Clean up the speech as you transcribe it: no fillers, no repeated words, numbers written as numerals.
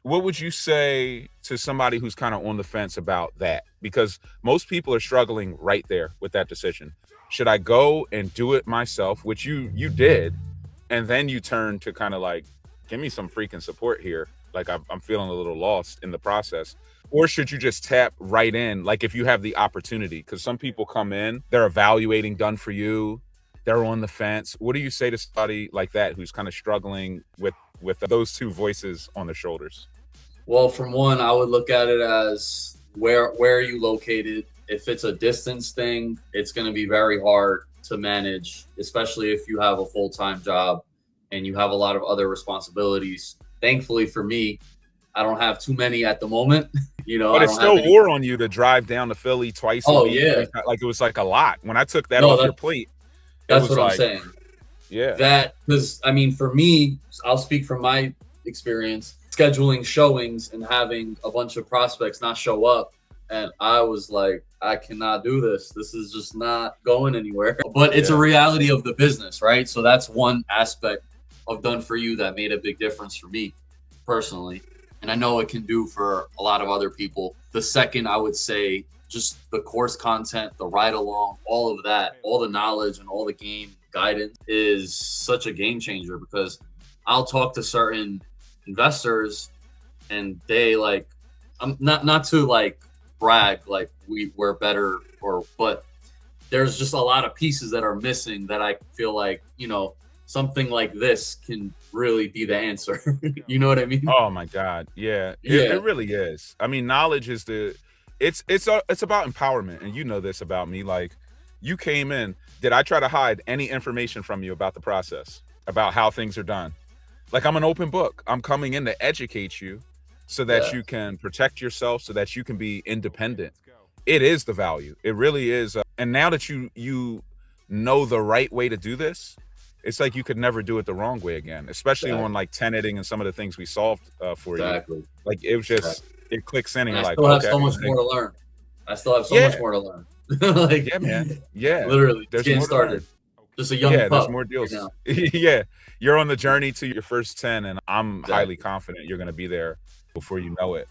What would you say to somebody who's kind of on the fence about that? Because most people are struggling right there with that decision. Should I go and do it myself, which you did, and then you turn to kind of like, give me some freaking support here. Like I'm feeling a little lost in the process. Or should you just tap right in, like if you have the opportunity? Because some people come in, they're evaluating done for you, they're on the fence. What do you say to somebody like that who's kind of struggling with those two voices on their shoulders? Well, from one, I would look at it as where are you located? If it's a distance thing, it's going to be very hard to manage, especially if you have a full-time job and you have a lot of other responsibilities. Thankfully for me, I don't have too many at the moment. But I it's don't have still any. war on you to drive down to Philly twice a Oh week, yeah. 3 ti like, it was, like, a lot. When I took that No, off your plate, it that's was what I'm like saying. yeah, That because I mean, for me, I'll speak from my experience scheduling showings and having a bunch of prospects not show up. And I was like, I cannot do this. This is just not going anywhere. But it's a yeah, reality of the business, right? So that's one aspect of Done For You that made a big difference for me personally. And I know it can do for a lot of other people. The second, I would say, just the course content, the ride along, all of that, all the knowledge and all the game guidance is such a game changer because I'll talk to certain investors and they like I'm not to like brag like we're better or but there's just a lot of pieces that are missing that I feel like, something like this can really be the answer. You know what I mean? oh my god, yeah, it Yeah. really is. I mean, knowledge is the it's about empowerment, and you know this about me, like, you came in, did I try to hide any information from you about the process, about how things are done? Like, I'm an open book. I'm coming in to educate you so that Yeah. you can protect yourself, so that you can be independent. It is the value. It really is, and now that you know the right way to do this, it's like you could never do it the wrong way again, especially on, Exactly. like, tenanting and some of the things we solved, for you. Exactly. Like, it was just Exactly. it clicks in and And you're I like, still have "Okay." so much Like more to learn. I still have so much yeah, more to learn. Like yeah, man. Yeah. literally just There's getting more to learn. started. Just a young Yeah, there's pup more right deals. now. Yeah. You're on the journey to your first 10, and I'm highly Exactly. confident you're gonna be there before you know it.